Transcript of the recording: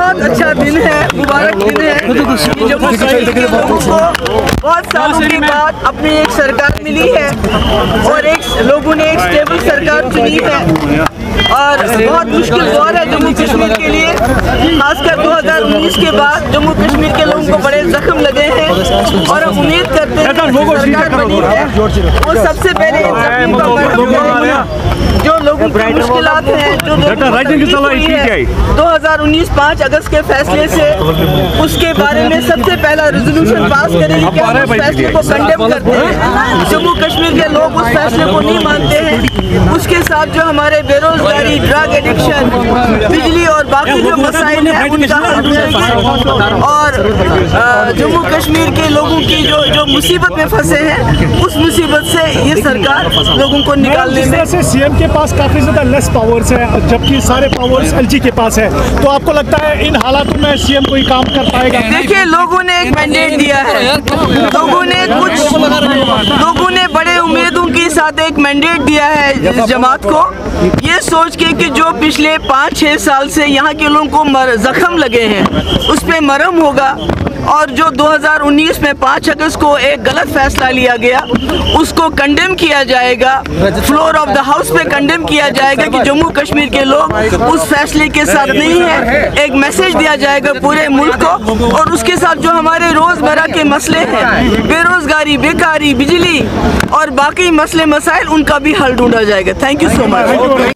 बहुत अच्छा दिन है, मुबारक दिन है कि जम्मू कश्मीर के लोगों को बहुत सालों के बाद अपनी एक सरकार मिली है और लोगों ने एक स्टेबल सरकार चुनी है। और बहुत मुश्किल दौर है जम्मू कश्मीर के लिए, खासकर 2019 के बाद जम्मू कश्मीर के लोगों को बड़े जख्म लगे हैं और हम उम्मीद करते हैं कि सरकार बनी है वो सबसे पहले इन जख्मों का मरहम करेगी। जो लोगों की मुश्किलात हैं, जो 2019 5 अगस्त के फैसले से, उसके बारे में सबसे पहला रेजोल्यूशन पास करेगी कि हम उस फैसले को कंडेम करते हैं। जम्मू कश्मीर के लोग उस फैसले को नहीं मानते हैं। उसके साथ जो हमारे बेरोजगारी, ड्रग एडिक्शन, बिजली और बाकी जो मसाइल हैं उनका हल करेंगे और जम्मू कश्मीर के लोगों की जो मुसीबत में फंसे हैं उस मुसीबत से ये सरकार लोगों को निकालने में। जैसे सीएम के पास काफी ज्यादा लेस पावर्स है जबकि सारे पावर्स एलजी के पास है, तो आपको लगता है इन हालातों में सीएम कोई काम कर पाएगा? देखिए, लोगों ने एक मैंडेट दिया है, लोगों ने बड़े उम्मीदों के साथ एक मैंडेट दिया है इस जमात को, ये सोच के कि जो पिछले 5-6 साल से यहाँ के लोगों को जख्म लगे हैं उस पे मरहम होगा और जो 2019 में 5 अगस्त को एक गलत फैसला लिया गया उसको कंडेम किया जाएगा, फ्लोर ऑफ द हाउस पे कंडेम किया जाएगा कि जम्मू कश्मीर के लोग उस फैसले के साथ नहीं है। एक मैसेज दिया जाएगा पूरे मुल्क को और उसके साथ जो हमारे रोजमर्रा के मसले हैं, बेरोजगारी, बेकारी, बिजली और बाकी मसले मसाइल, उनका भी हल ढूंढा जाएगा। Thank you so much.